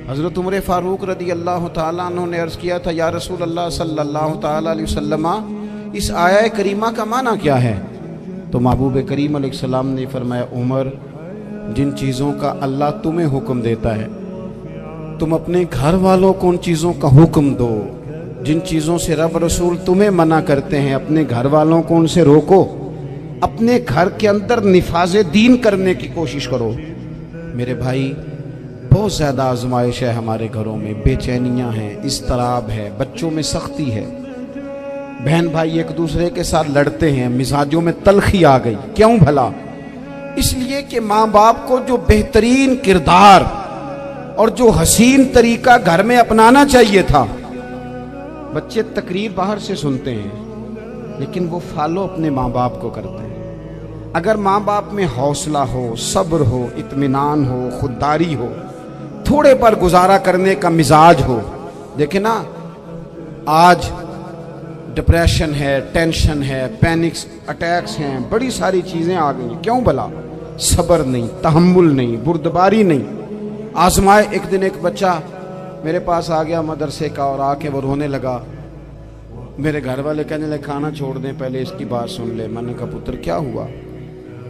حضرت عمر فاروق رضی اللہ تعالیٰ عنہ نے عرض کیا تھا یا رسول اللہ صلی اللہ تعالیٰ علیہ وسلم اس آیہ کریمہ کا معنی کیا ہے؟ تو محبوب کریم علیہ السلام نے فرمایا عمر جن چیزوں کا اللہ تمہیں حکم دیتا ہے تم اپنے گھر والوں کو ان چیزوں کا حکم دو، جن چیزوں سے رب رسول تمہیں منع کرتے ہیں اپنے گھر والوں کو ان سے روکو، اپنے گھر کے اندر نفاذ دین کرنے کی کوشش کرو۔ میرے بھائی بہت زیادہ آزمائش ہے ہمارے گھروں میں، بے چینیاں ہیں، اضطراب ہے، بچوں میں سختی ہے، بہن بھائی ایک دوسرے کے ساتھ لڑتے ہیں، مزاجوں میں تلخی آ گئی۔ کیوں بھلا؟ اس لیے کہ ماں باپ کو جو بہترین کردار اور جو حسین طریقہ گھر میں اپنانا چاہیے تھا، بچے تقریر باہر سے سنتے ہیں لیکن وہ فالو اپنے ماں باپ کو کرتے ہیں۔ اگر ماں باپ میں حوصلہ ہو، صبر ہو، اطمینان ہو، خودداری ہو، تھوڑے پر گزارا کرنے کا مزاج ہو، دیکھیں نا آج ڈپریشن ہے، ٹینشن ہے، پینکس اٹیکس ہیں، بڑی ساری چیزیں آ گئی ہیں۔ کیوں بھلا؟ صبر نہیں، تحمل نہیں، بردباری نہیں۔ آزمائے ایک دن ایک بچہ میرے پاس آ گیا مدرسے کا اور آ کے وہ رونے لگا۔ میرے گھر والے کہنے لگے کھانا چھوڑ دیں پہلے اس کی بات سن لے۔ میں نے کہا پتر کیا ہوا؟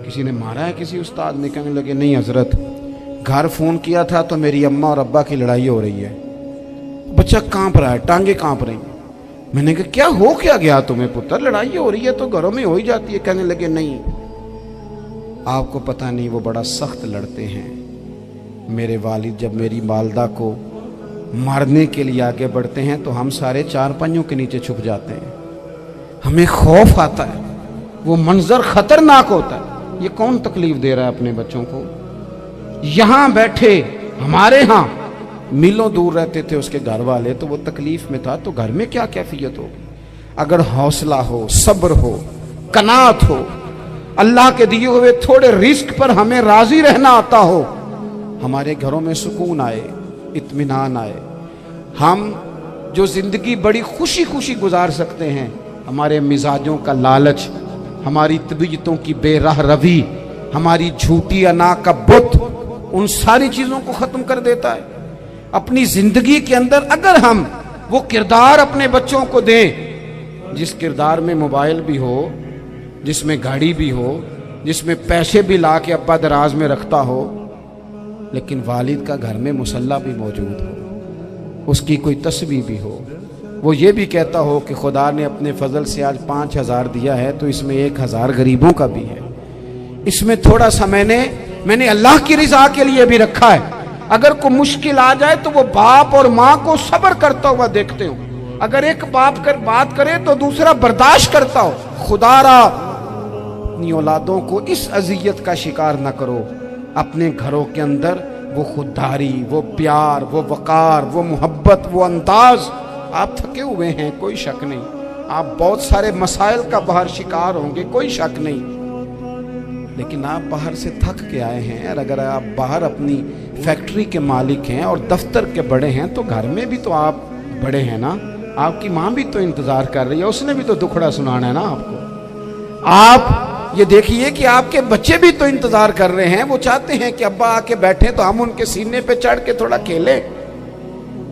کسی نے مارا ہے کسی استاد نے؟ کہنے لگے نہیں حضرت، گھر فون کیا تھا تو میری اماں اور ابا کی لڑائی ہو رہی ہے۔ بچہ کانپ رہا ہے، ٹانگیں کانپ رہی ہیں۔ میں نے کہا کیا ہو کیا گیا تمہیں پتر؟ لڑائی ہو رہی ہے تو گھروں میں ہو ہی جاتی ہے۔ کہنے لگے نہیں آپ کو پتہ نہیں وہ بڑا سخت لڑتے ہیں۔ میرے والد جب میری والدہ کو مارنے کے لیے آگے بڑھتے ہیں تو ہم سارے چار پنجوں کے نیچے چھپ جاتے ہیں، ہمیں خوف آتا ہے، وہ منظر خطرناک ہوتا ہے۔ یہ کون تکلیف دے رہا ہے اپنے بچوں کو؟ یہاں بیٹھے ہمارے ہاں میلوں دور رہتے تھے اس کے گھر والے تو وہ تکلیف میں تھا، تو گھر میں کیا کیفیت ہوگی؟ اگر حوصلہ ہو، صبر ہو، قناعت ہو، اللہ کے دیے ہوئے تھوڑے رزق پر ہمیں راضی رہنا آتا ہو، ہمارے گھروں میں سکون آئے، اطمینان آئے، ہم جو زندگی بڑی خوشی خوشی گزار سکتے ہیں، ہمارے مزاجوں کا لالچ، ہماری طبیعتوں کی بے راہ روی، ہماری جھوٹی انا کا بت ان ساری چیزوں کو ختم کر دیتا ہے۔ اپنی زندگی کے اندر اگر ہم وہ کردار اپنے بچوں کو دیں جس کردار میں موبائل بھی ہو، جس میں گاڑی بھی ہو، جس میں پیسے بھی لا کے ابا دراز میں رکھتا ہو، لیکن والد کا گھر میں مصلی بھی موجود ہو، اس کی کوئی تسبیح بھی ہو، وہ یہ بھی کہتا ہو کہ خدا نے اپنے فضل سے آج 5000 دیا ہے تو اس میں 1000 غریبوں کا بھی ہے، اس میں تھوڑا سا میں نے اللہ کی رضا کے لیے بھی رکھا ہے۔ اگر کوئی مشکل آ جائے تو وہ باپ اور ماں کو صبر کرتا ہوا دیکھتے ہو، اگر ایک باپ بات کرے تو دوسرا برداشت کرتا ہو۔ خدا را اپنی اولادوں کو اس اذیت کا شکار نہ کرو۔ اپنے گھروں کے اندر وہ خودداری، وہ پیار، وہ وقار، وہ محبت، وہ انداز۔ آپ تھکے ہوئے ہیں کوئی شک نہیں، آپ بہت سارے مسائل کا باہر شکار ہوں گے کوئی شک نہیں، لیکن آپ باہر سے تھک کے آئے ہیں، اور اگر آپ باہر اپنی فیکٹری کے مالک ہیں اور دفتر کے بڑے ہیں تو گھر میں بھی تو آپ بڑے ہیں نا، آپ کی ماں بھی تو انتظار کر رہی ہے، اس نے بھی تو دکھڑا سنانا ہے نا آپ کو۔ آپ یہ دیکھیے کہ آپ کے بچے بھی تو انتظار کر رہے ہیں، وہ چاہتے ہیں کہ ابا آ کے بیٹھے تو ہم ان کے سینے پہ چڑھ کے تھوڑا کھیلیں۔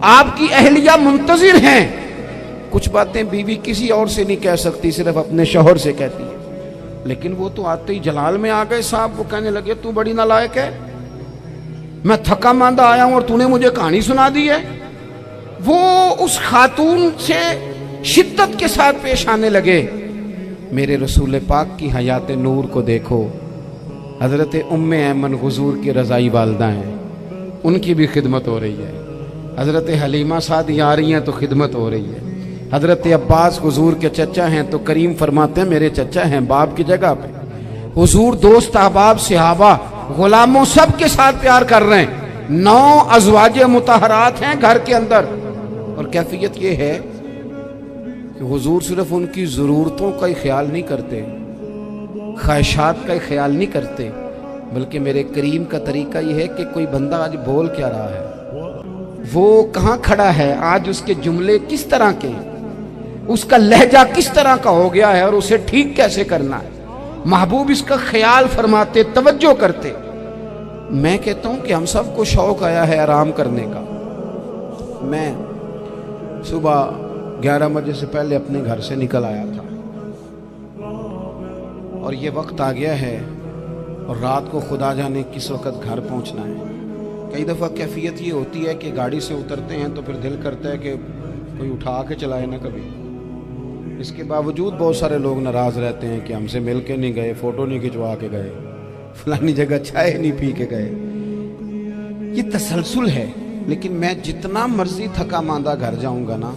آپ کی اہلیہ منتظر ہیں، کچھ باتیں بیوی کسی اور سے نہیں کہہ سکتی، صرف اپنے شوہر سے کہتی ہے، لیکن وہ تو آتے ہی جلال میں آ گئے صاحب، وہ کہنے لگے تو بڑی نالائق ہے، میں تھکا ماندہ آیا ہوں اور تو نے مجھے کہانی سنا دی ہے۔ وہ اس خاتون سے شدت کے ساتھ پیش آنے لگے۔ میرے رسول پاک کی حیات نور کو دیکھو، حضرت ام ایمن حضور کی رضائی والدہ ہیں، ان کی بھی خدمت ہو رہی ہے، حضرت حلیمہ سعدیہ آ رہی ہیں تو خدمت ہو رہی ہے، حضرت عباس حضور کے چچا ہیں تو کریم فرماتے ہیں میرے چچا ہیں باپ کی جگہ پہ، حضور دوست احباب صحابہ غلاموں سب کے ساتھ پیار کر رہے ہیں، 9 ازواج مطہرات ہیں گھر کے اندر، اور کیفیت یہ ہے کہ حضور صرف ان کی ضرورتوں کا ہی خیال نہیں کرتے، خواہشات کا ہی خیال نہیں کرتے، بلکہ میرے کریم کا طریقہ یہ ہے کہ کوئی بندہ آج بول کیا رہا ہے، وہ کہاں کھڑا ہے، آج اس کے جملے کس طرح کے ہیں، اس کا لہجہ کس طرح کا ہو گیا ہے اور اسے ٹھیک کیسے کرنا ہے، محبوب اس کا خیال فرماتے، توجہ کرتے۔ میں کہتا ہوں کہ ہم سب کو شوق آیا ہے آرام کرنے کا، میں صبح 11 بجے سے پہلے اپنے گھر سے نکل آیا تھا اور یہ وقت آ گیا ہے اور رات کو خدا جانے کس وقت گھر پہنچنا ہے۔ کئی دفعہ کیفیت یہ ہوتی ہے کہ گاڑی سے اترتے ہیں تو پھر دل کرتا ہے کہ کوئی اٹھا کے چلائے نہ کبھی۔ اس کے باوجود بہت سارے لوگ ناراض رہتے ہیں کہ ہم سے مل کے نہیں گئے، فوٹو نہیں کھنچوا کے گئے، فلانی جگہ چائے نہیں پی کے گئے۔ یہ تسلسل ہے، لیکن میں جتنا مرضی تھکا ماندہ گھر جاؤں گا نا،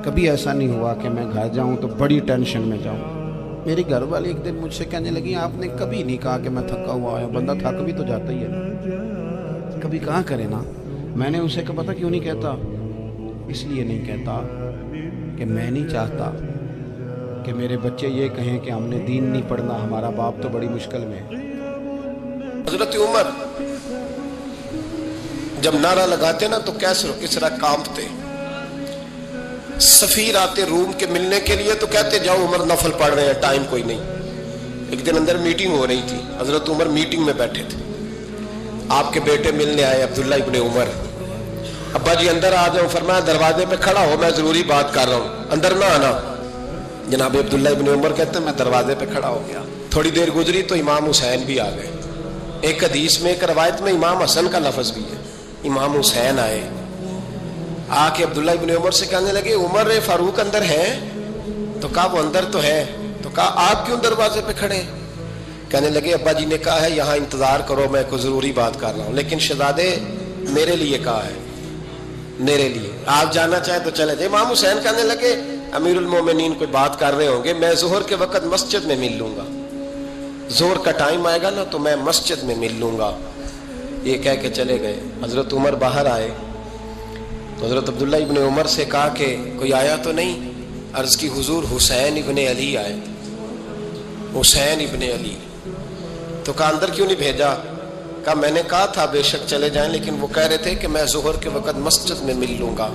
کبھی ایسا نہیں ہوا کہ میں گھر جاؤں تو بڑی ٹینشن میں جاؤں۔ میری گھر والی ایک دن مجھ سے کہنے لگی آپ نے کبھی نہیں کہا کہ میں تھکا ہوا آیا، بندہ تھک بھی تو جاتا ہی ہے، کبھی کہاں کرے نا۔ میں نے اسے کہا پتہ کیوں نہیں کہتا؟ اس لیے نہیں کہتا کہ میں نہیں چاہتا کہ میرے بچے یہ کہیں کہ ہم نے دین نہیں پڑھنا، ہمارا باپ تو بڑی مشکل میں ہے۔ حضرت عمر جب نعرہ لگاتے نا تو کس طرح کانپتے۔ سفیر آتے روم کے ملنے کے لیے تو کہتے جاؤ عمر نفل پڑھ رہے ہیں، ٹائم کوئی نہیں۔ ایک دن اندر میٹنگ ہو رہی تھی، حضرت عمر میٹنگ میں بیٹھے تھے، آپ کے بیٹے ملنے آئے عبداللہ ابن عمر۔ ابا جی اندر آ جاؤ، فرمایا دروازے پہ کھڑا ہو، میں ضروری بات کر رہا ہوں، اندر نہ آنا۔ جناب عبداللہ ابن عمر کہتے ہیں میں دروازے پہ کھڑا ہو گیا، تھوڑی دیر گزری تو امام حسین بھی آ گئے۔ ایک حدیث میں، ایک روایت میں امام حسن کا لفظ بھی ہے، امام حسین آئے، آ کے عبداللہ ابن عمر سے کہنے لگے عمر فاروق اندر ہے؟ تو کہا وہ اندر تو ہے۔ تو کہا آپ کیوں دروازے پہ کھڑے؟ کہنے لگے ابا جی نے کہا ہے یہاں انتظار کرو، میں کوئی ضروری بات کر رہا ہوں، لیکن شہزادے میرے لیے کہا ہے، میرے لیے آپ جانا چاہیں تو چلے جائیں۔ امام حسین کہنے لگے امیر المومنین کوئی بات کر رہے ہوں گے، میں ظہر کے وقت مسجد میں مل لوں گا، ظہر کا ٹائم آئے گا نا تو میں مسجد میں مل لوں گا۔ یہ کہہ کے چلے گئے۔ حضرت عمر باہر آئے تو حضرت عبداللہ ابن عمر سے کہا کہ کوئی آیا تو نہیں؟ عرض کی حضور حسین ابن علی آئے، حسین ابن علی۔ تو کہا اندر کیوں نہیں بھیجا؟ کہا میں نے کہا تھا بے شک چلے جائیں، لیکن وہ کہہ رہے تھے کہ میں ظہر کے وقت مسجد میں مل لوں گا۔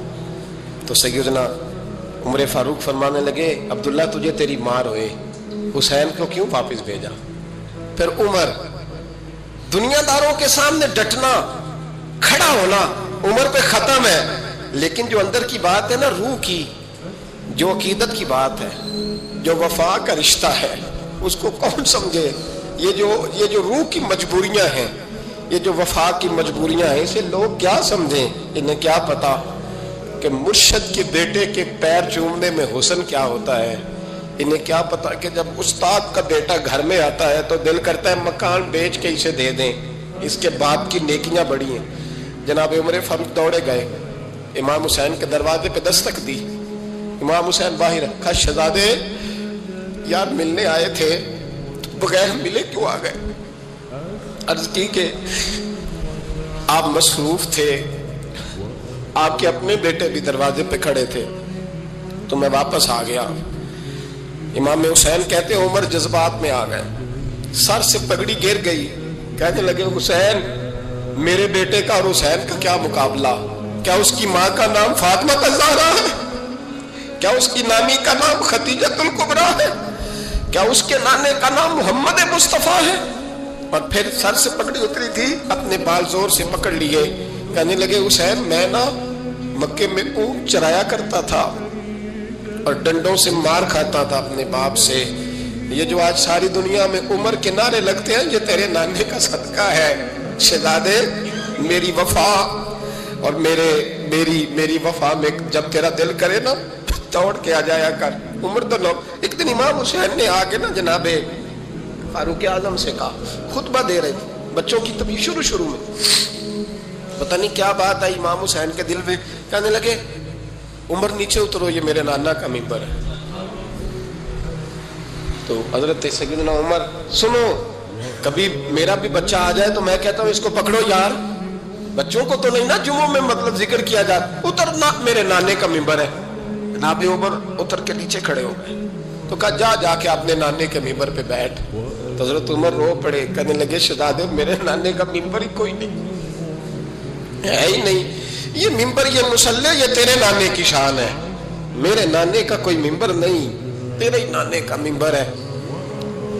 تو سیدنا عمر فاروق فرمانے لگے عبداللہ تجھے تیری مار ہوئے، حسین کو کیوں واپس بھیجا؟ پھر عمر دنیا داروں کے سامنے ڈٹنا، کھڑا ہونا عمر پہ ختم ہے، لیکن جو اندر کی بات ہے نا، روح کی، جو عقیدت کی بات ہے، جو وفا کا رشتہ ہے، اس کو کون سمجھے؟ یہ جو روح کی مجبوریاں ہیں، یہ جو وفا کی مجبوریاں ہیں، اسے لوگ کیا سمجھیں؟ انہیں کیا پتا کہ مرشد کے بیٹے کے پیر چومنے میں حسن کیا ہوتا ہے؟ انہیں کیا پتا کہ جب استاد کا بیٹا گھر میں آتا ہے تو دل کرتا ہے مکان بیچ کے اسے دے دیں، اس کے باپ کی نیکیاں بڑی ہیں۔ جناب عمر فاروق دوڑے گئے، امام حسین کے دروازے پہ دستک دی۔ امام حسین باہر رکھا، شہزادے یار ملنے آئے تھے، بغیر ملے کیوں آ گئے؟ عرض کی کہ آپ مصروف تھے، آپ کے اپنے بیٹے بھی دروازے پہ کھڑے تھے، تو میں واپس آ گیا۔ امام حسین کہتے ہیں عمر جذبات میں آ گئے، سر سے پگڑی گر گئی، کہنے لگے حسین میرے بیٹے کا اور حسین کا کیا مقابلہ؟ کیا اس کی ماں کا نام فاطمہ الزہرا ہے؟ کیا اس کی نانی کا نام خدیجۃ الکبریٰ ہے؟ کیا اس کے نانے کا نام محمد مصطفیٰ ہے؟ اور پھر سر سے پگڑی اتری تھی، اپنے بال زور سے پکڑ لیے، کہنے لگے حسین میں نا مکے میں اونٹ چرایا کرتا تھا اور ڈنڈوں سے مار کھاتا تھا اپنے باپ سے۔ یہ جو آج ساری دنیا میں عمر کے نعرے لگتے ہیں، یہ تیرے نانے کا صدقہ ہے۔ شہزادے میری وفا اور میری وفا میں جب تیرا دل کرے نا دوڑ کے آ جایا کر۔ عمر تو لوگ ایک دن امام حسین نے آ کے نا جناب فاروق اعظم سے کہا، خطبہ دے رہے تھے بچوں کی تبھی شروع میں، پتہ نہیں کیا بات آئی امام حسین کے دل میں، کہنے لگے عمر نیچے اترو، یہ میرے نانا کا ممبر ہے۔ تو حضرت سیدنا عمر سنو، کبھی میرا بھی بچہ آ جائے تو میں کہتا ہوں اس کو پکڑو یار، بچوں کو تو نہیں نا جمعوں میں مطلب ذکر کیا جاتا، اترنا میرے نانے کا ممبر ہے۔ جناب عمر اتر کے نیچے کھڑے ہو گئے، تو کہا جا کے اپنے نانے کے ممبر پہ بیٹھ۔ تو حضرت عمر رو پڑے، کہنے لگے شہزادے میرے نانے کا ممبر ہی کوئی نہیں ہے ہی نہیں، یہ ممبر یہ مصلی یہ تیرے نانے کی شان ہے، میرے نانے کا کوئی ممبر نہیں، تیرے ہی نانے کا ممبر ہے۔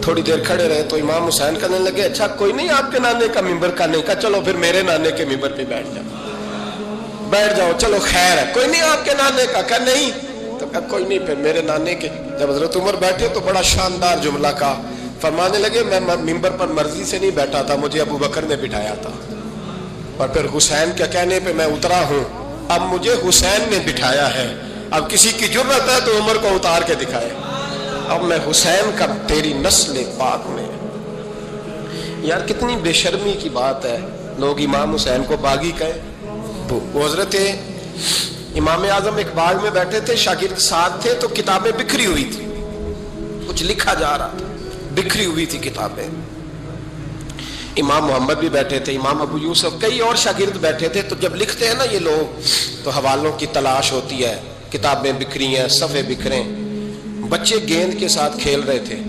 تھوڑی دیر کھڑے رہے تو امام حسین کہنے لگے اچھا کوئی نہیں آپ کے نانے کا ممبر کا نہیں، کہا چلو پھر میرے نانے کے ممبر پہ بیٹھ جاؤ۔ بیٹھ جاؤ چلو خیر ہے, کوئی نہیں آپ کے نانے کا, کہا نہیں, تو کہا کوئی نہیں. پھر میرے نانے کے جب حضرت عمر بیٹھے تو بڑا شاندار جملہ کہا, فرمانے لگے میں ممبر پر مرضی سے نہیں بیٹھا تھا, مجھے ابو بکر نے بٹھایا تھا, اور پھر حسین کے کہنے پہ میں اترا ہوں, اب مجھے حسین نے بٹھایا ہے, اب کسی کی جرت ہے تو عمر کو اتار کے دکھائے, اب میں حسین کا تیری نسل پاک میں. یار کتنی بے شرمی کی بات ہے, لوگ امام حسین کو باغی کہیں. وہ حضرت امام اعظم ایک باغ میں بیٹھے تھے, شاگرد ساتھ تھے, تو کتابیں بکھری ہوئی تھی, کچھ لکھا جا رہا تھا, بکھری ہوئی تھی کتابیں. امام محمد بھی بیٹھے تھے, امام ابو یوسف, کئی اور شاگرد بیٹھے تھے. تو جب لکھتے ہیں نا یہ لوگ تو حوالوں کی تلاش ہوتی ہے, کتابیں بکھری ہیں, صفحے بکھرے. بچے گیند کے ساتھ کھیل رہے تھے,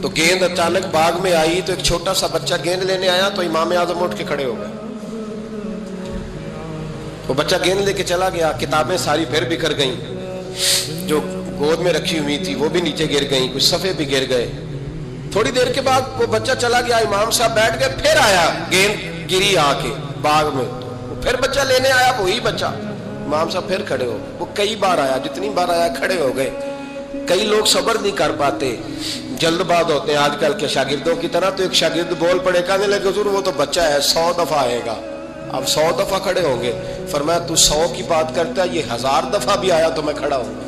تو گیند اچانک باغ میں آئی, تو ایک چھوٹا سا بچہ گیند لینے آیا, تو امام اعظم اٹھ کے کھڑے ہو گئے. وہ بچہ گیند لے کے چلا گیا, کتابیں ساری پھر بکھر گئیں, جو گود میں رکھی ہوئی تھی وہ بھی نیچے گر گئیں, کچھ صفحے بھی گر گئے. تھوڑی دیر کے بعد وہ بچہ چلا گیا, امام صاحب بیٹھ گئے, پھر آیا, گیند گری آ کے باغ میں, وہ پھر بچہ لینے آیا, وہی بچہ. امام صاحب پھر کھڑے ہو, وہ کئی بار آیا, جتنی بار آیا کھڑے ہو گئے. کئی لوگ صبر نہیں کر پاتے, جلد باز ہوتے ہیں آج کل کے شاگردوں کی طرح. تو ایک شاگرد بول پڑے, کہنے لگے حضور وہ تو بچہ ہے, 100 دفعہ آئے گا. اب 100 دفعہ کھڑے ہوں گے. فرمایا تو 100 کی بات کرتا ہے, یہ 1000 دفعہ بھی آیا تو میں کھڑا ہوں گا.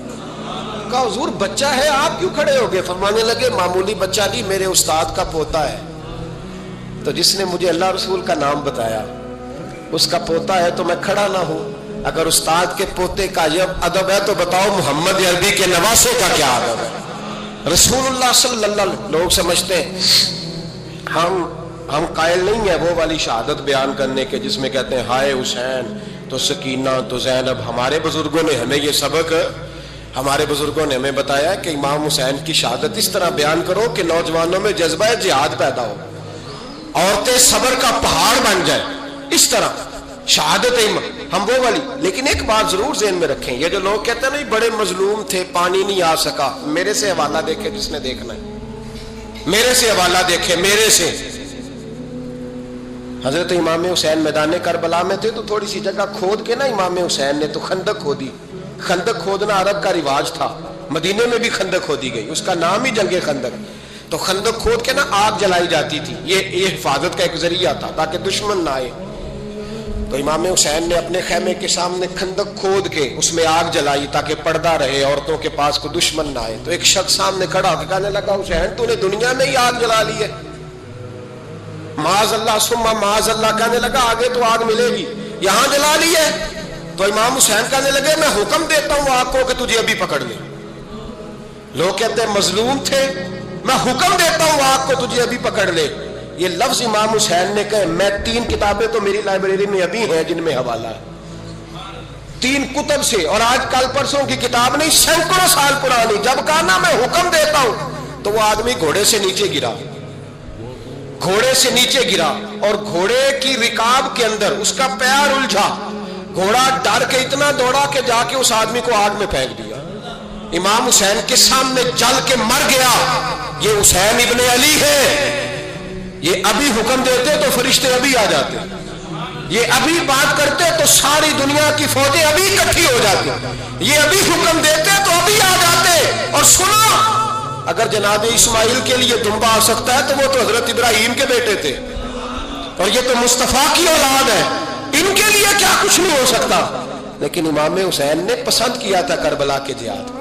کہا حضور بچہ ہے, آپ کیوں کھڑے ہو گئے؟ فرمانے لگے معمولی بچہ نہیں, میرے استاد کا پوتا ہے, تو جس نے مجھے اللہ رسول کا نام بتایا اس کا پوتا ہے, تو میں کھڑا نہ ہوں. اگر استاد کے پوتے کا یہ ادب ہے تو بتاؤ محمد عربی کے نواسے کا کیا ادب ہے؟ رسول اللہ صلی اللہ علیہ وسلم. لوگ سمجھتے ہیں ہم قائل نہیں ہیں وہ والی شہادت بیان کرنے کے جس میں کہتے ہیں ہائے حسین تو سکینہ تو زینب. ہمارے بزرگوں نے ہمیں یہ سبق, ہمارے بزرگوں نے ہمیں بتایا کہ امام حسین کی شہادت اس طرح بیان کرو کہ نوجوانوں میں جذبہ جہاد پیدا ہو, عورتیں صبر کا پہاڑ بن جائے, اس طرح شہادت ہم وہ والی. لیکن ایک بات ضرور ذہن میں رکھیں, یہ جو لوگ کہتے ہیں نا بڑے مظلوم تھے, پانی نہیں آ سکا, میرے سے حوالہ دیکھے جس نے دیکھنا ہے, میرے سے حوالہ دیکھے, میرے سے. حضرت امام حسین میدان کربلا میں تھے, تو تھوڑی سی جگہ کھود کے نا امام حسین نے تو خندق کھودی. خندق کھودنا عرب کا رواج تھا, مدینے میں بھی خندق کھودی گئی, اس کا نام ہی جنگ خندق. تو خندق کھود کے نا آگ جلائی جاتی تھی, یہ حفاظت کا ایک ذریعہ تھا تاکہ دشمن نہ آئے. تو امام حسین نے اپنے خیمے کے سامنے خندق کھود کے اس میں آگ جلائی تاکہ پردہ رہے, عورتوں کے پاس کو دشمن نہ آئے. تو ایک شخص سامنے کھڑا ہو کے کہنے لگا حسین تو نے دنیا میں ہی آگ جلا لی ہے. معاذ اللہ ثم معاذ اللہ. کہنے لگا آگے تو آگ ملے گی, یہاں جلا لی ہے. تو امام حسین کہنے لگے میں حکم دیتا ہوں آگ کو کہ تجھے ابھی پکڑ لے. لوگ کہتے ہیں مظلوم تھے, میں حکم دیتا ہوں آگ کو تجھے ابھی پکڑ لے. یہ لفظ امام حسین نے کہے. میں 3 کتابیں تو میری لائبریری میں ابھی ہیں جن میں حوالہ ہے, 3 کتب سے, اور آج کل پرسوں کی کتاب نہیں, سینکڑوں سال پرانی. جب کہا نا میں حکم دیتا ہوں, تو وہ آدمی گھوڑے سے نیچے گرا, گھوڑے سے نیچے گرا, اور گھوڑے کی رکاب کے اندر اس کا پیر الجھا. گھوڑا ڈر کے اتنا دوڑا کہ جا کے اس آدمی کو آگ میں پھینک دیا. امام حسین کے سامنے جل کے مر گیا. یہ حسین ابن علی ہے, یہ ابھی حکم دیتے تو فرشتے ابھی آ جاتے, یہ ابھی بات کرتے تو ساری دنیا کی فوجیں ابھی اکٹھی ہو جاتی, یہ ابھی حکم دیتے تو ابھی آ جاتے. اور سنو, اگر جناب اسماعیل کے لیے دمبا آ سکتا ہے تو وہ تو حضرت ابراہیم کے بیٹے تھے, اور یہ تو مصطفیٰ کی اولاد ہے, ان کے لیے کیا کچھ نہیں ہو سکتا. لیکن امام حسین نے پسند کیا تھا کربلا کے جہاد,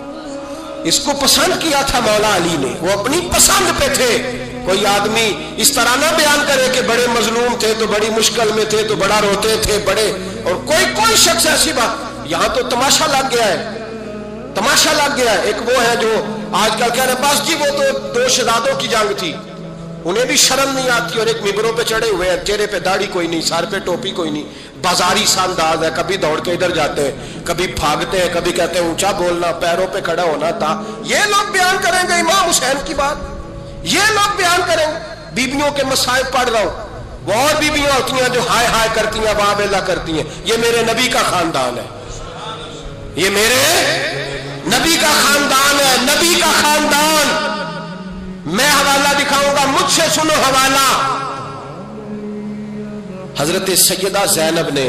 اس کو پسند کیا تھا مولا علی نے, وہ اپنی پسند پہ تھے. کوئی آدمی اس طرح نہ بیان کرے کہ بڑے مظلوم تھے تو بڑی مشکل میں تھے تو بڑا روتے تھے بڑے, اور کوئی شخص ایسی بات. یہاں تو تماشا لگ گیا ہے, تماشا لگ گیا ہے. ایک وہ ہے جو آج کل کہہ رہے بس جی وہ تو 2 شہزادوں کی جنگ تھی, انہیں بھی شرم نہیں آتی, اور ایک ممبروں پہ چڑھے ہوئے ہیں, چہرے پہ داڑھی کوئی نہیں, سر پہ ٹوپی کوئی نہیں, بازاری سا انداز ہے, کبھی دوڑ کے ادھر جاتے ہیں, کبھی بھاگتے ہیں, کبھی کہتے ہیں اونچا بولنا, پیروں پہ کھڑا ہونا تھا. یہ لوگ بیان کریں گے امام حسین کی بات, یہ لوگ بیان کریں گے. بیبیوں کے مصائب پڑھ رہا ہوں, وہ اور بیبیاں ہوتی ہیں جو ہائے ہائے کرتی ہیں, واہ بیلا کرتی ہیں. یہ میرے نبی کا خاندان ہے, یہ میرے نبی کا خاندان ہے, نبی کا خاندان. میں حوالہ دکھاؤں گا, مجھ سے سنو حوالہ. حضرت سیدہ زینب نے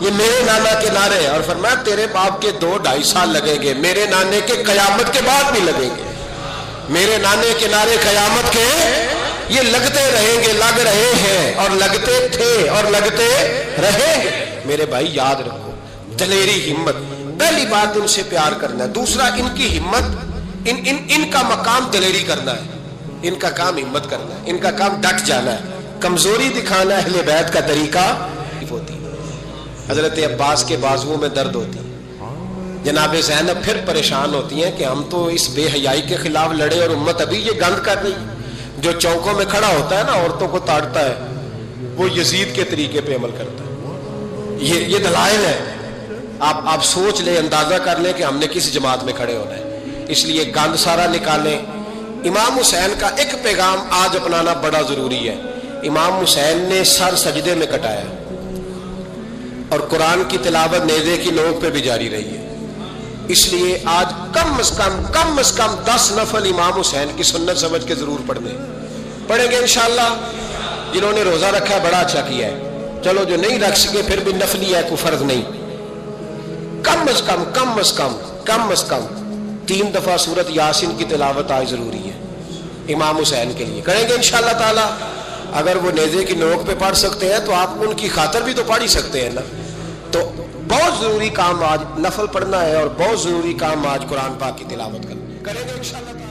یہ میرے نانا کے نعرے ہیں، اور فرمایا تیرے باپ کے 2-2.5 سال لگیں گے، میرے نانے کے قیامت کے بعد بھی لگیں گے۔ میرے نانے کے نعرے قیامت کے یہ لگتے رہیں گے، لگ رہے ہیں اور لگتے تھے اور لگتے رہیں گے۔ میرے بھائی یاد رکھو، دلیری، ہمت، پہلی بات ان سے پیار کرنا ہے، دوسرا ان کی ہمت، ان کا مقام دلیری کرنا ہے، ان کا کام ہمت کرنا ہے، ان کا کام ڈٹ جانا ہے، کمزوری دکھانا اہل بیت کا طریقہ ہوتی ہے۔ حضرت عباس کے بازوؤں میں درد ہوتی ہے، جناب زینب پھر پریشان ہوتی ہیں کہ ہم تو اس بے حیائی کے خلاف لڑے اور امت ابھی یہ گند کر رہی ہے۔ جو چوکوں میں کھڑا ہوتا ہے نا، عورتوں کو تاڑتا ہے، وہ یزید کے طریقے پہ عمل کرتا ہے۔ یہ دلائل ہے، آپ سوچ لیں، اندازہ کر لیں کہ ہم نے کس جماعت میں کھڑے ہونا ہے۔ اس لیے گند سارا نکالیں۔ امام حسین کا ایک پیغام آج اپنانا بڑا ضروری ہے۔ امام حسین نے سر سجدے میں کٹایا اور قرآن کی تلاوت نیزے کی نوک پہ بھی جاری رہی ہے۔ اس لیے آج کم از کم 10 نفل امام حسین کی سنت سمجھ کے ضرور پڑھیں گے انشاءاللہ۔ جنہوں نے روزہ رکھا ہے بڑا اچھا کیا ہے، چلو جو نہیں رکھ سکے پھر بھی نفلی ہے، کوئی فرض نہیں۔ کم از کم 3 دفعہ سورت یاسین کی تلاوت آج ضروری ہے امام حسین کے لیے، کریں گے انشاءاللہ تعالی۔ اگر وہ نیزے کی نوک پہ پڑھ سکتے ہیں تو آپ ان کی خاطر بھی تو پڑھ ہی سکتے ہیں نا۔ تو بہت ضروری کام آج نفل پڑھنا ہے، اور بہت ضروری کام آج قرآن پاک کی تلاوت کرنا، کریں گے انشاءاللہ۔